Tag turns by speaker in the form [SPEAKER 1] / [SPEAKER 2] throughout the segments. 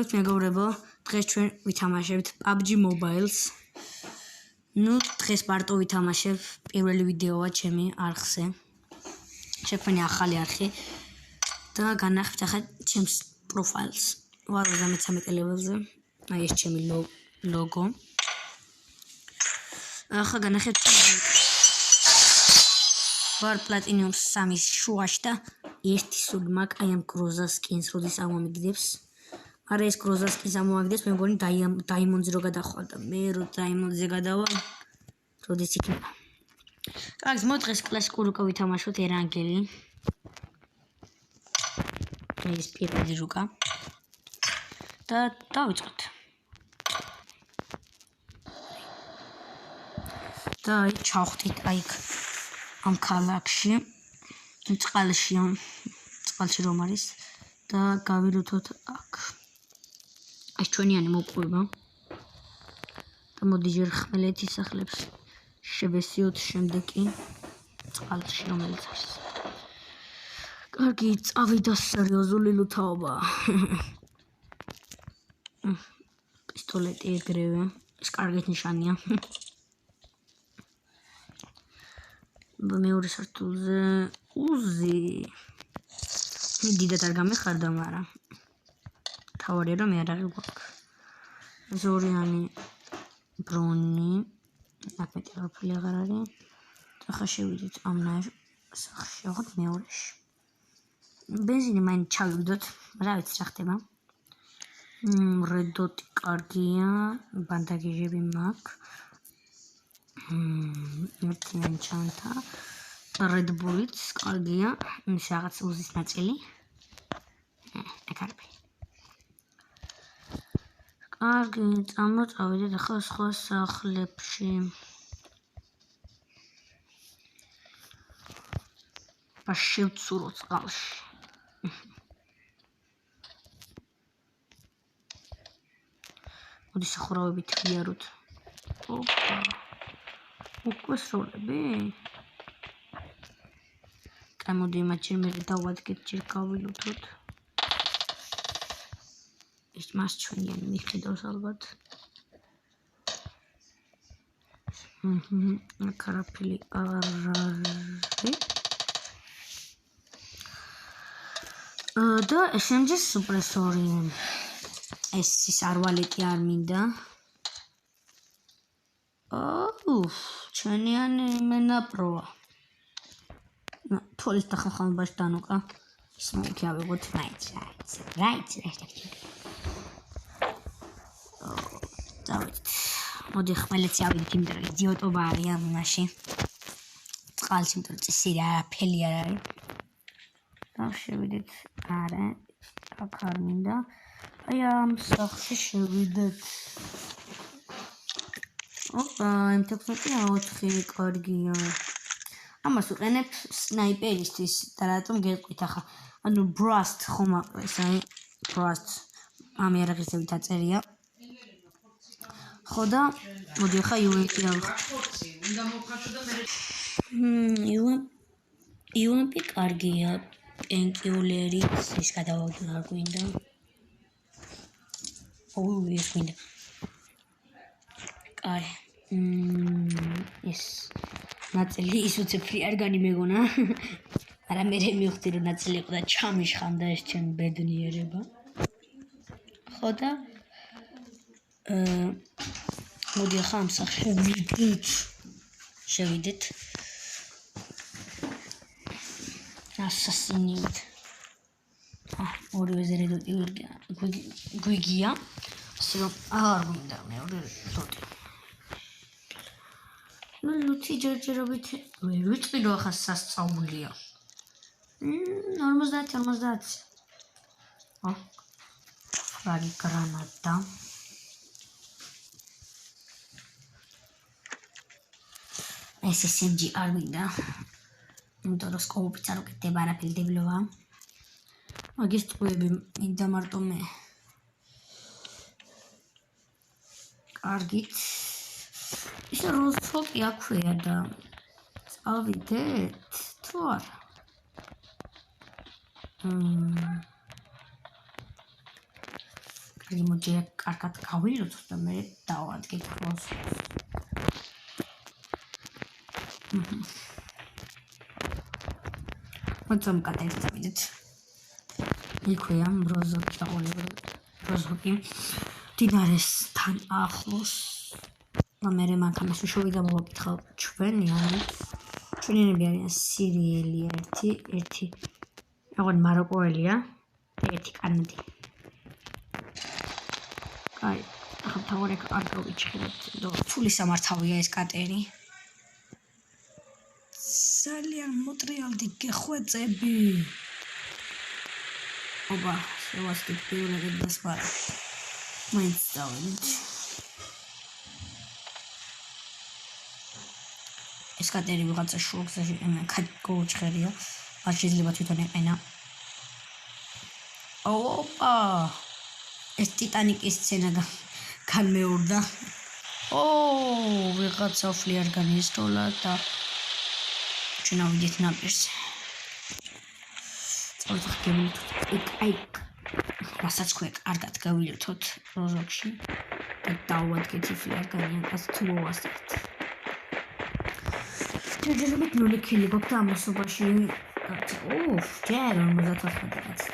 [SPEAKER 1] მოგესალმებით მეგობრებო, დღეს ჩვენ ვითამაშებთ PUBG Mobiles. ნუ დღეს მარტო ვითამაშებ, პირველი ვიდეოა ჩემი არხზე. შექმნია ახალი არხი და განახებთ ახლა ჩემს პროფაილს. ვარ 33 level-ზე. აი ეს ჩემი ლოგო. ახლა განახებთ ვარ პლატინიუმ 3-ის შუაში და ერთი სული მაქვს აი ამ გროზა სკინს, როდის ამომიგდებს. არა ეს გროზა სკინს ამომაგდებს, მე მგონი დაიმონდზე რო გადახვალ და მე რო დაიმონდზე გადავალ, როდის იქნება. კარგი, დღეს კლასიკური რუკა ვითამაშოთ ერანგელი. ეს პირველი რუკა. და დავიწყოთ. და ჩავხტით აი ამ ქალაქში, წყალში რომ არის და გავილუთოთ აქ. ეს ჩვენიანი მოყვება. და მოდი ჯერ ხმელეთის სახლებს შევესიოთ, შემდეგ კი წყალში რომელიც არის. კარგი, წავიდა სერიოზული ლუთაობა. პისტოლეტი ეგრევე, ეს კარგით ნიშანია. მეორე სართულზე უზი. დიდად არ გამეხარდა, მაგრამ თავარია რომ იარაღი გვაქვს. ზორიანი ბრონი, აქ მეტი რაფილი აღარ არის. ახლა შევიდეთ ამ სახლში, ახლა მეორეში. ბენზინი მაინც ჩავიგდოთ, რა ვიცი რა ხდება. რედოტი კარგია, ბანდაგეჟები მაქვს. ერთიანი ჩანთა და რედბულიც კარგია, ის რაღაც უზის ნაწილი. ეკარბი. კარგი, წამოწავიდეთ ახლა სხვა სახლებში. შევცუროთ წყალში. მოდი სახურავებით ვიაროთ. ოპა. უკვე სროლები? კაი, მოდი მათ ჯერ მე დავადგეთ, ჯერ გავილუთოთ. ეს მას ჩვენიანი მიხედავს ალბათ. აქ არაფერი არ არის. და SMG სუპრესორი. ეს ის არვალეტი არ მინდა. ჩვენიანი მენაპროა. თოლის და ხახამბაში დანუკა. სმოქი ავიღოთ, right. დავით. მოდი ხმელეთი ავიდეთ, იმიტომ რომ იდიოტობა არის ამ მაშინ. წყალში, იმიტომ რომ წესი რა არაფერი არ არის. შევიდეთ, არა, აქ არ მინდა. აი ამ სახლში შევიდეთ. ოპა, M16 კარგია. ამას ვიყენებ სნაიპერისთვის და რატომ გეტყვით ახლა. ანუ Brust ხომ აყრეს, აი Brust ამ იარაღისებით აწერია. ხო და მოდი ახლა UMP ავიღოთ. UMP კარგია. პენკიულერი ის გადავაგდო არ გვინდა. ეს გვინდა. კაი. ეს ნაწილი ის უცებ არ განიმეგონა. არა მე მივხვდი რომ ნაწილი იყო და ჩამიშხამდა ეს ჩემი ბედნიერება. ხო და მოდი ახლა ამ სახლში შევიდეთ. ასასინივით. ორივე რედოტი გვიგია. ასე რომ არ მინდა მეორე რედოტი. ლუთი ჯერჯერობით ვერ ვიწყდი რომ ახლა სასწაულია. 50. ფრაგი გრანატა. ეს SMG არ მინდა. იმიტომ რომ სკოპიც არ უკეთდება, არაფერი დებლოა. მაგის ტყუები მინდა მარტო მე. კარგით. ის როსტოკი აქვეა და წავიდეთ თუ არა. კარგი მოდი კარგად გავილოცოთ და მე დავადგეთ როზს. მოწამ კატერწავიდეთ. იქვეა როზოკი დაყოლება. როზოკი დინარესთან ახლოს. მე მანქანას ვიშოვი და მოვაკითხავ ჩვენი არიან სირიელი ერთი აღარ მაროკოელია და ერთი კანადი. აი, ახლა თავი არ გავიჩხერეთ. ფული სამართავია ეს კატერი. ძალიან მოტრიალდი გეხვეწები. ობა, შევასკით პირველად დასვარა. მაინც დავიდეთ. ეს კატერი ვიღაცა შუაგზაში გავუჩხერია. არ შეიძლება თვითონ ეყენა. ოპა! ეს ტიტანიკის სცენა განმეორდა. ვიღაცა ოფლი არ განისროლა და ჩვენ ავიდეთ ნაპირზე. წავიდეთ გევილთოთ. აი, რასაც ქვია, კარგად გავილთოთ როზოკში და დავადგეთ ოფლი არ განიანკას თუ მოვასწრეთ. ჯერჯერობით ნული ქილი გვაქვს ამასობაში. ჯერ 54 კაცი.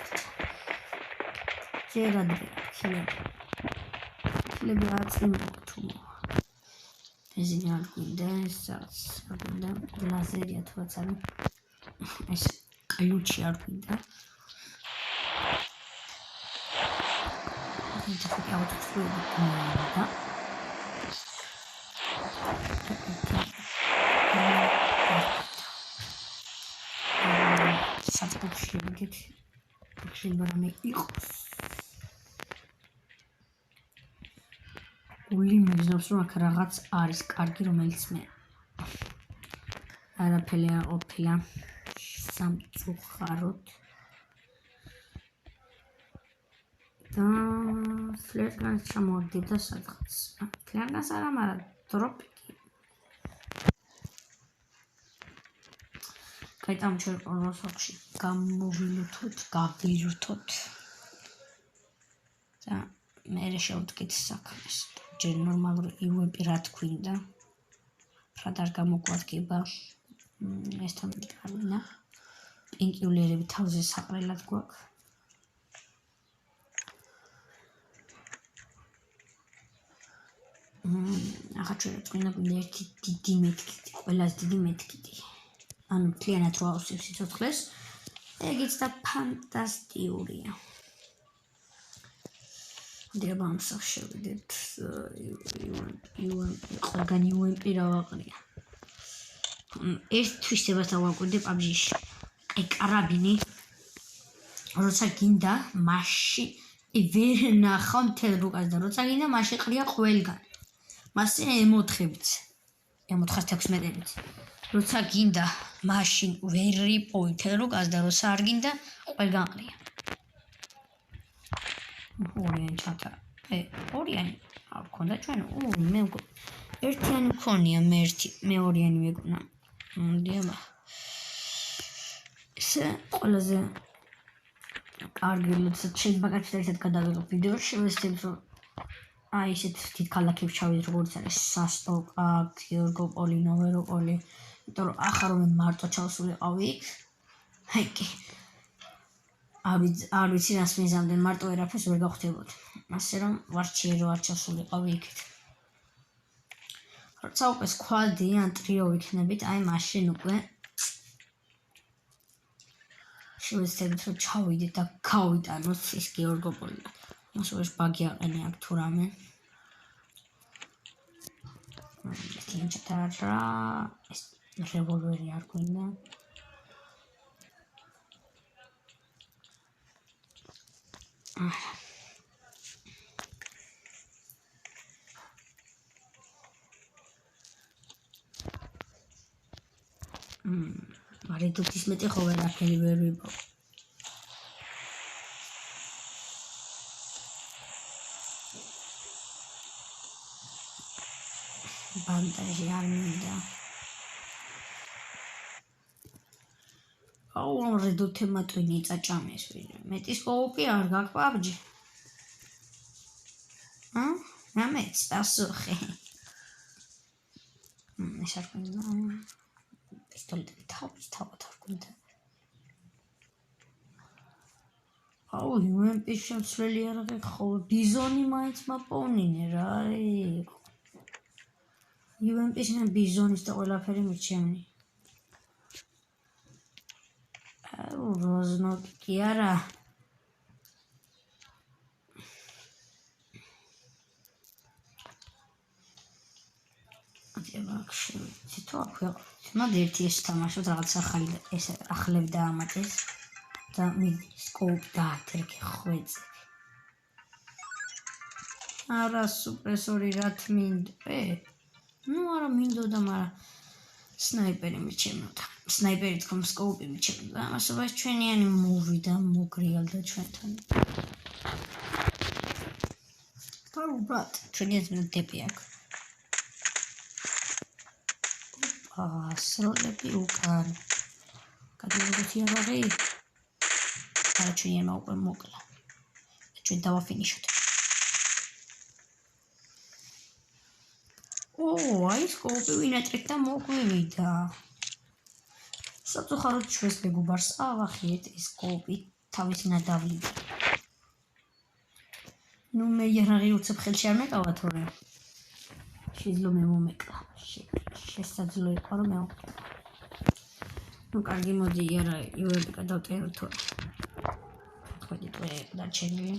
[SPEAKER 1] ჯერ ადრე ქილები რაც იმოთუ. ბენზინი არ გვინდა, ესაც არ გვინდა, ლაზერია თუნდაც არ ეს კლიუჩი არ გვინდა. თვითონ ავტოცრუები და საწყვეტში ვიგეთ შეიძლება მე იყოს ული მეგზნობს რომ აქ რაღაც არის კარგი რომელიც მე არაფერი არ ყოფილა სამწუხაროდ და ფლერგანს ჩამოვდივდა სადღაც ფლერგანს არა მაგრამ დროპი კაი ჩვენ როსოში გავივრთოთ და მე შევდგეთ საქმეს ჯერ ნორმალური იუემპი რა თქვინდა ფრად არ გამოგვადგება ეს თამბი კარგია პინკიულერები თავზე საყრელად გვაქვს ახლა ჩვენ თქვენ ერთი დიდი მეთქი ყველაზე დიდი მეთქი ანუ მთლიანად რო ავსებს სიცოცხლეს ეგეც და ფანტასტიკურია დიაბანსა შევიდეთ ყველგან იუემპი რა ვაყრია ეს თვისებას დავაკვირდი PUBG-ში აი კარაბინი როცა გინდა მაშინ ვერ ნახავ მთელ რუკას და როცა გინდა მაშინ ყრია ყველგან მასე M4-ებით M416-ებით როცა გინდა მაშინ ვერ იპოვი მთელ რუკას და როცა არ გინდა ყველგან ყრია ორიანი ჩატა ორიანი არ გქონდა ჩვენ მე ერთიანი მქონია მე ორიანი მეკონა დიაბა ესე ყველაზე კარგი როდესაც შეიძლება კაცთან ერთად გადავიღო ვიდეოში შევეცდებით რომ აი ესეთ თით ქალაქებს ჩავიდეთ როგორც არის სასტოკა გიორგოპოლი ნოვეროპოლი იმიტომ რომ ახლა რომ მარტო ჩავსულიყავი აი კი არ ვიცი რას მიზამდენ მარტო ერაფერს ვერ გავხდებოდი ასე რომ ვარჩიე რომ არ ჩავსულიყავი იქით როცა უკვე სკვადი ან ტრიო ვიქნებით აი მაშინ უკვე შევეცდებით რომ ჩავიდეთ და გავიტანოთ ის გიორგოპოლი მოსულს ბაგი აყენე აქ თუ რამე ტინჩატარა ეს რევოლვერი არ გვინდა მარე თუ ის მეტი ხო ვერაფერი ვერ ვიპოვ ბანდაჟი არ მინდა აუ ამ რედოთე მატვინი წაჭამეს ვინმე მეტის კოოპი არ გაქვს PUBG რამეც დასუხე. ეს არ გინდა. პისტოლეტი თავად არ გინდა. აუ, UMP-ს შემცვლელი არ გეხო. ბიზონი მაინც მაპოვნინე რა არის. UMP-სთან ბიზონის და ყველაფერი მიჩემნი. აუ, როზნოკი კი არა. თითო აქვე მაგ ერთი ეს თამაშობ რაღაც ახალი ეს ახლები დაამატეს და სკოპ დაათრეკე ხვეწე. არა სუპრესორი რა თმინდე? ნუ არა მინდოდა, მაგრამ სნაიპერი მიჩემნოდა. სნაიპერი თქო სკოპი მიჩემნოდა. ამასობას ჩვენიანი მოვიდა, მოგრიალდა ჩვენთან. უბრალოდ ჩვენიანი დები აქვს. სროლები უკან. გადავიდეთი აღარი. არა ჩვენიანმა უკვე მოკლა. ჩვენ დავაფინიშოთ. აი სკოპი ვინატრით და მოგვივიდა. საფუძხაროდ ჩვენს მეგობარს ავახიეთ ეს სკოპი თავის ნადავლით. ნუ მე იარაღი უცებ ხელში არ მეკავა თორე. შეიძლება მე მომეკლა. შესაძლო იყო რომ მე. ნუ კარგი მოდი იარაღი იუები გადავტერო თორე. თქვენი ტვე დარჩენილი.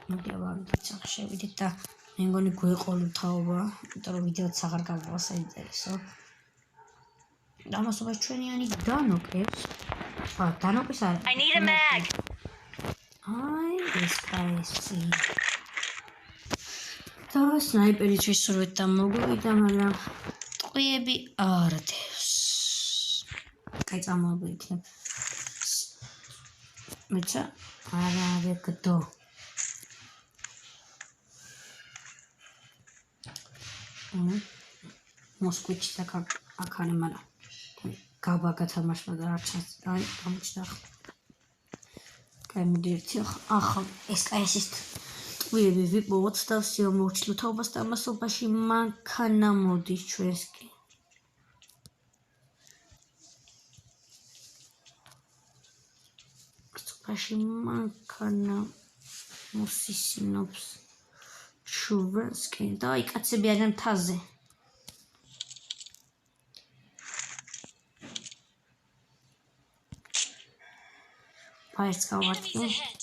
[SPEAKER 1] მოგევარდით სახშევიდით და მე მგონი გვეყოლო თაობა, იმიტომ რომ ვიდეოც აღარ გავყვა საინტერესო. ამასობას ჩვენიანი დანოკლებს. დანოკლებს არ. I need a mag. აი ეს კაისი. და სნაიპერი შეშორეთ და მოგვივიდა, მაგრამ ტყვიები არ დევს. კაი წამოები იქნებ. მეცა არა ვეკდო. მოსკვიჩი და აქანი, მაგრამ გაბა გათამაშმა და არ ჩანს. აი გამოჩნდა. კაი მოდი ერთი ახალ ეს კაისის ტყვიები ვიპოვოთ და ვსიო მოვჩლო თაობას და ამასობაში მანქანა მოდის ჩვენსკი. ამასობაში მანქანა მოსისინობს ჩვენსკი და აი კაცები არიან მთაზე. ფაერს გავარტყი.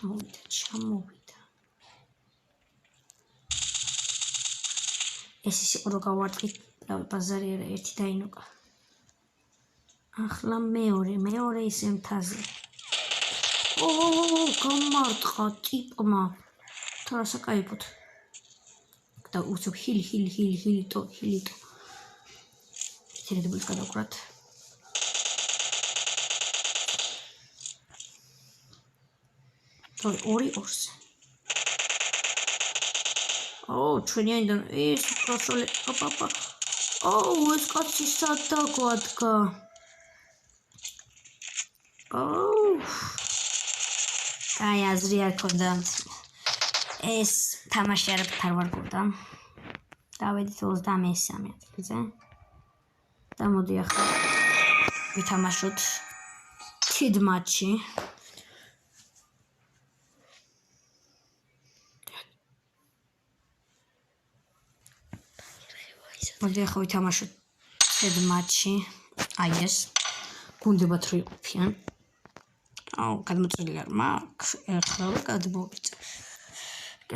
[SPEAKER 1] ჩამოვიდა. ეს ის იყო რომ გავარტყი ბაზარი არა ერთი დაინოკა. ახლა მეორე ისე მთაზე. გამარტყა ტიპმა. თორე საკაიფოთ. და უცებ ჰილი ტო. შეიძლება გადავკრათ. ორი ორზე. ჩვენიანიდან ეს პროსოლე. ეს კაცი სად დაგვადგა. აი აზრი არ ქონდა. ეს თამაში არ ვარგულდა. დავედით 23 ადგილზე. და მოდი ახლა ვითამაშოთ თიდ მატჩი. მოდი ახლა ვითამაშოთ თიდ მატჩი. აი ეს გუნდებად რო იყოფიან. გადმოწერილი არ მაქვს. ახლა გადმოვიწერ.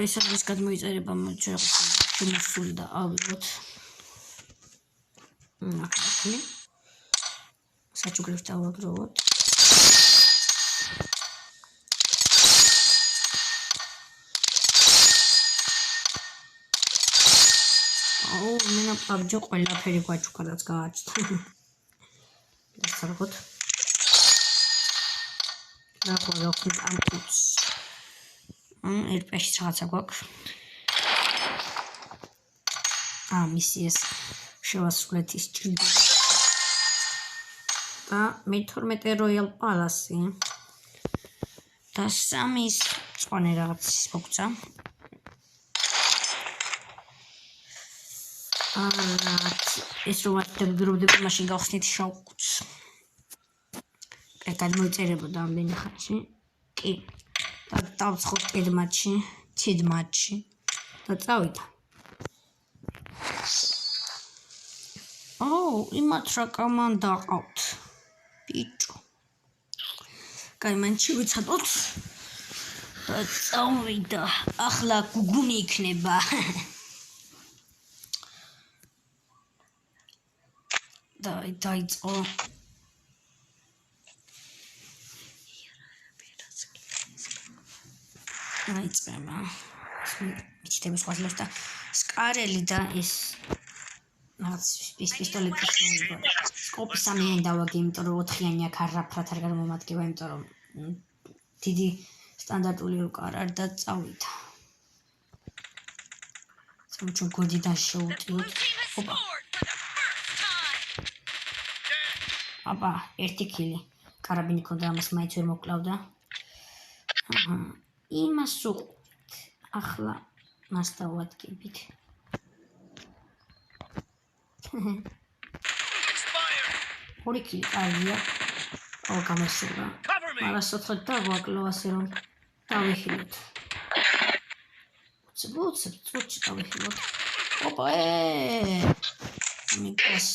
[SPEAKER 1] ეს არის გადმოიწერება შემოსული და ავიღოთ. ახლა საჩუქრებს დავაგროვოთ. მენა PUBG ყველაფერი გვაჩუქა რაც გააჩნდა. დასარღოთ. ახლა გავხსნით ამ კუც. ერთ-ერთი რაღაცა გვაქვს. მისიეს შევასრულეთ ის ჭრილდო. და მე-12 Royal Palace და 3 ის წონე რაღაც მოგცა. ეს რომ დაგდრობდები მაშინ გავხსნით შავკუც. გადმოიწერებოდა ამდენი ხანში. კი. და დავცხოთ თიდ მატჩი და წავიდა. იმათ რა კომანდა ყავთ. ბიჭო. კაი, მან შევიცადოთ. და წავიდა. ახლა გუგუნი იქნება. დაიწყო. აიწება. მითითების ხვაზლებს და სკარელი და ეს რაღაც პისტოლეტი შეიძლება. სკოპი 3-იანი დავაგე, იმიტომ რომ 4-იანი აქ არაფრად არ გამომადგება, იმიტომ რომ დიდი სტანდარტული უკარ და წავიდა. ჩვენ გოდიდან შევუტიოთ. აბა, ერთი კილი. კარაბინი ქონდა, ამას მაინც ვერ მოკლავდა. იმას უყურეთ. ახლა მას დავადგებით. ორი კილი კარგია. გამოსულა. მაგრამ სოთხად დავაკლო ასე რომ დავიხილოთ. წუთში დავიხილოთ. მიგას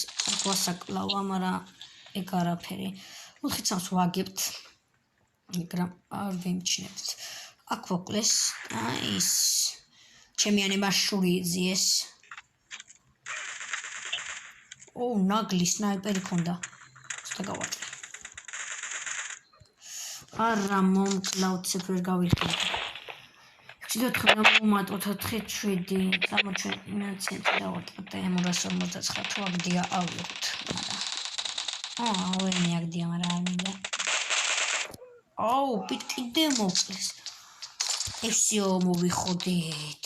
[SPEAKER 1] გვასაკლავა, მაგრამ ეგ არაფერი. 4-3-ს ვაგებთ. მაგრამ არ ვემჩნევთ. აქ ვოკლეს. ის ჩემი ანებაშური ზიეს. ნაგლი სნაიპერი ქონდა. ცოტა გავაკეთე. არა მომკლავთ ცეფერ გავიხილე. 4 მომატოთ 4-7 გამოჩვენა ცენტრი დავატყოთ და 259 ვაგდია ავიღოთ. ვენი აგდია, მაგრამ არ მინდა. კიდე მოკლეს. ესიო მოვიხოდით.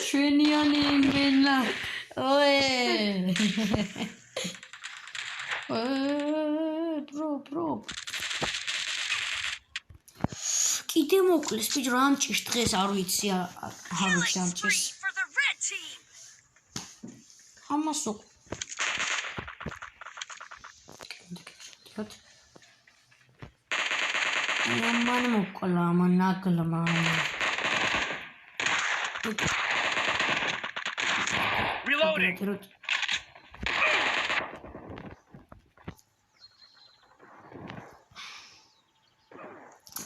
[SPEAKER 1] შვენიანი იმენა. ბრო. კიდე მოკლეს, ბიჭო, რა ამჭის დღეს არ ვიცი, არ ვიცი ამჭის. ამას მან მოკლა, ნაგლმა. Reloading.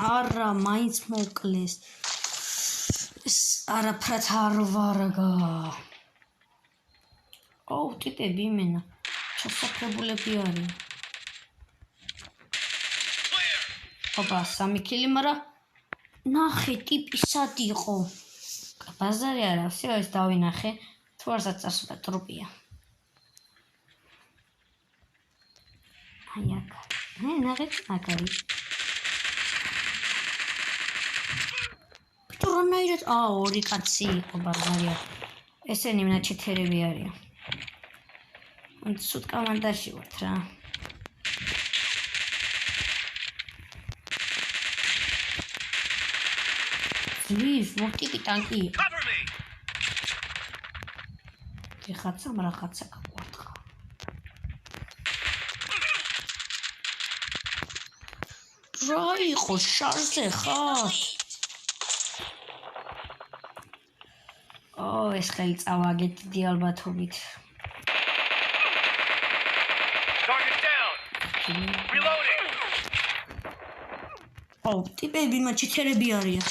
[SPEAKER 1] არა, მაინც მოკლეს. ეს არაფრად არ ვარგა. ტიპები იმენა. ჩასაფრებულები არის. 3 კილი, მაგრამ ნახე ტიპი სად იყო. ბაზარი არა, всё ეს დავინახე. თუ არსაც წასვლა ტროპია. აქ. ნახეთ, აქ არის. რანაირად 2 კაცი იყო ბაზარია. ესენი მნაჩეთერები არიან. სულ კომანდაში ვართ რა. ვის მოტიპი ტანკი. ეხაცა რაღაცა გაყვარდა. რა იყო შარზე ხარ? ეს ხელი წავაგეთ დიდი ალბათობით. ტიპები მაჩეთერები არიან.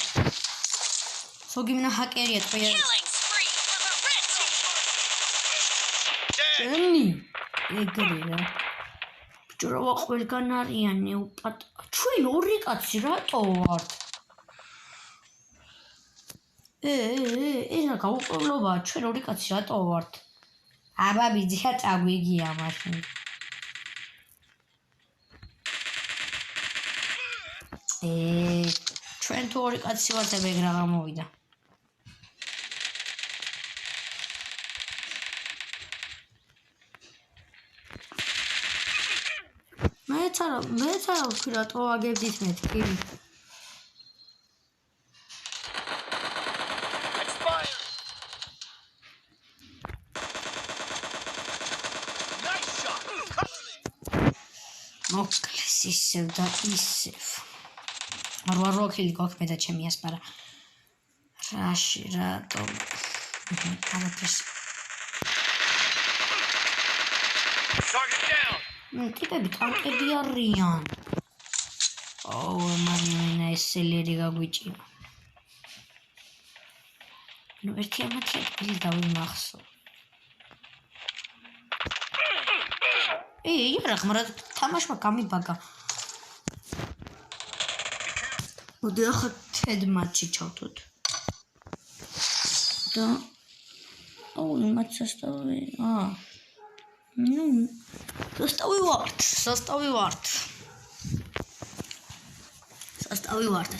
[SPEAKER 1] სოგიმნა ჰაკერია თქვია. ჩემი ეგრე რა. ბჭროვა ყველგან არიანი უპატ. ჩვენ 2 კაცი რატო ვართ? ეს რა გაუყოლობაა, ჩვენ 2 კაცი რატო ვართ? აბა ბიძია წაგვიგია მაშინ. ჩვენ თუ 2 კაცი ვართ, ეგ რა გამოვიდა. მეც არა ვთქვი რატო აგებდით მეთქი მოკლეს ისევ და ისევ არ ვარ როქილი გვაქვს მე და ჩემი ასპარა რაში რატო არაფერს ტიპები ტანკები არიან მანინა ეს სელერი გაგვიჭირა ნუ ერთი ამათი ის დავიმახსო არა ხმარა თამაშმა გამიბაგა მოდი ახლა თედ მატჩი ჩავთოთ და იმათ სასტავი ნუ სასტავი ვართ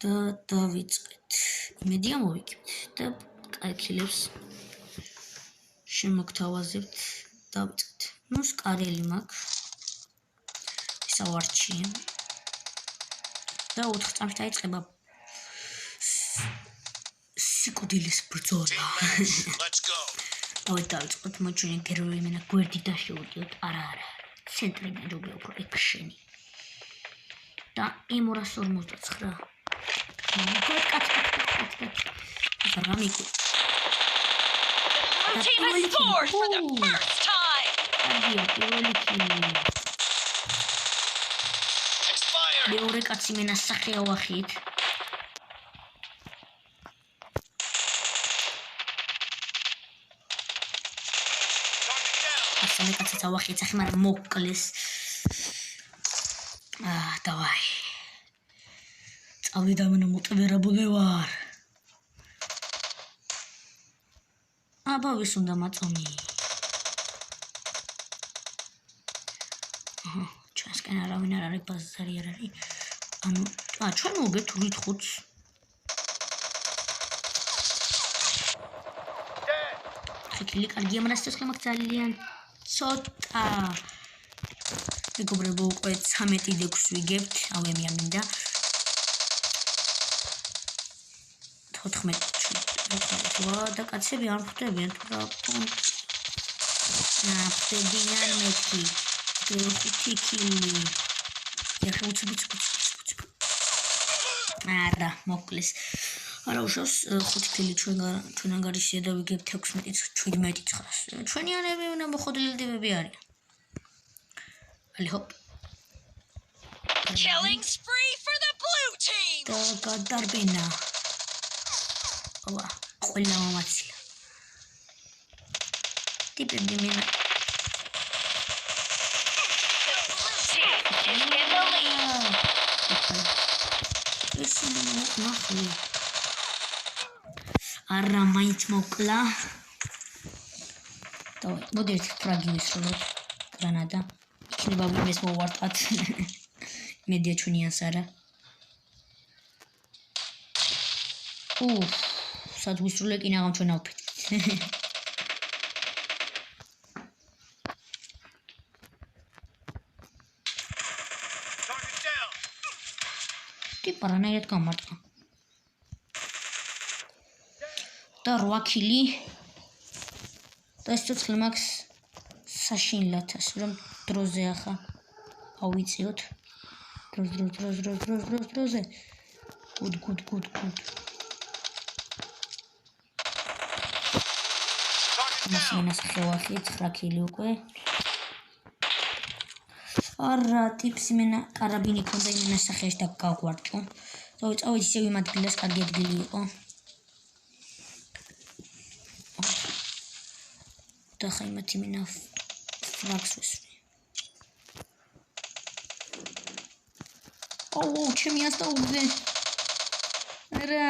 [SPEAKER 1] და დავიწყეთ იმედია მოვიგებთ და კაიქილებს შემოგთავაზებთ დავიწყეთ ნუ სკარელი მაქვს ისავარჩია და 4 წამში დაიწყება სიკვდილის ბრძოლა დავიწყოთ მოჩვენე გეროი მენა გვერდი დაშევდიოთ არა ცენტრი ნაჯობია უფრო ექშენი და M249 კაც ზრამიკი
[SPEAKER 2] The team has scored for the first time.
[SPEAKER 1] მეორე კაცი მენა სახეა ვახით ასამე კაცი ვახით სახე მაგრამ მოკლეს დავაი წავიდა მენა მოტივირებული ვარ აბა ვის უნდა მაწონი ჩვენსკენ არავინ არ არის ბაზარი არ არის ანუ ჩვენ მოგეთ რითხუც ხილი კარგია მაგრამ სიცოცხლე მაქვს ძალიან ცოტა მეგობრებო უკვე 13-6 ვიგებთ ავემი ამინდა 14 და კაცები არ ხვდებიან თუ რა ხვდებიან მეთქი ხუთი კილი ეხლა უცბიც არა მოკლეს არა უშავს 5 კილი ჩვენ ანგარიშია და ვიგებთ 16-17 ჩვენიანები უნდა მოხოდილდებები არიან ჰოპ
[SPEAKER 2] Killing spree for the blue team.
[SPEAKER 1] და გადარბენა ვა ყველა მომაცილა ტიპები მენა არა მაინც მოკლა დავай მოდი ერთი ფრაგი ვისროლოთ გრანადა იქნება ვინმეს მოვარტყათ მედია ჩვენიანს არა სად ვისრულე კი ნაღამ ჩვენ ავფეთ ტიპა რანაირად გამარტყა და 8 კილი და სიცოცხლე მაქვს საშინლათას რომ დროზე ახლა ავიწიოთ დროზე გუდ მასინას ხევახი 9 კილი უკვე არა ტიპს მენა კარაბინი ქონდა იმენა სახეში და გავგვარჭო წავით ისევ იმ ადგილას კარგი ადგილი იყო და ხა იმათ იმენა ფრაგს ვისვრი ჩემი ასტაუზე არა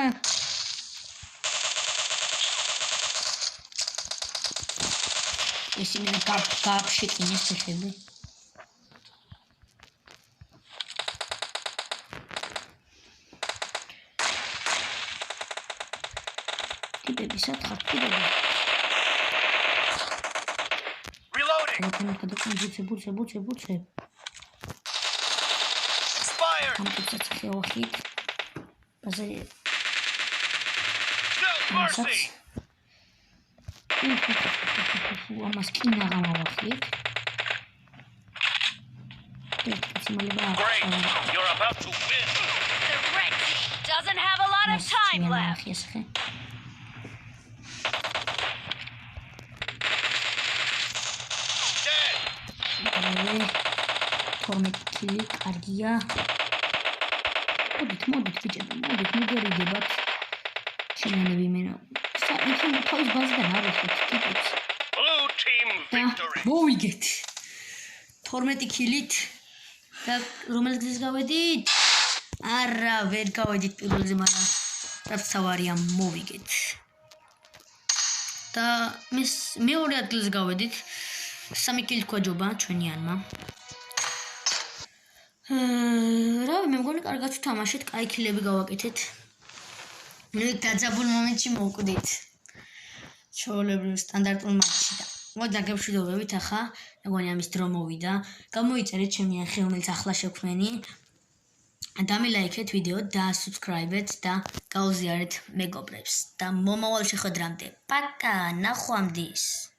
[SPEAKER 1] ეს იმენა გაფშეკინეს ფეხები ტიპები სათხარ ტიპები
[SPEAKER 2] Reloading.
[SPEAKER 1] ბუცე.
[SPEAKER 3] Expired.
[SPEAKER 1] ამკიცაც ხეოხით. ასე
[SPEAKER 3] No mercy.
[SPEAKER 1] ამას კინა გამოვახით.
[SPEAKER 3] Great. You're about to win.
[SPEAKER 2] The red team doesn't have a lot of time left.
[SPEAKER 3] Dead.
[SPEAKER 1] თორმეტი კარგია. მოდით ბიჭები, მიგერიდებათ. ჩემნები მენა. საერთოდ თავის ბაზიდან არ ვიხოთ ტიპებს.
[SPEAKER 3] Blue team victory.
[SPEAKER 1] მოვიგეთ. 12 კილით და რომელიც გზის გავედით? არა, ვერ გავედით პირველზე, მაგრამ რაც თავარია მოვიგეთ. და მეორე ადგილზე გავედით. 3 კილით გვაჯობა ჩვენიანმა. რავი, მე მგონი კარგად ვთამაშეთ, კაი კილები გავაკეთეთ. ნუ დაძაბულ მომენტში მოვკვდით. ჩვეულებრივ სტანდარტულ მატჩში და მოდი დაგემშვიდობებით ახლა, მეგონი ამის დრო მოვიდა. გამოიწერეთ ჩემი არხი, რომელიც ახლა შექმნენი. დამილაიქეთ ვიდეო და subscribe-ეთ და გაუზიარეთ მეგობრებს და მომავალ შეხვედრამდე. პაკა, ნახვამდის.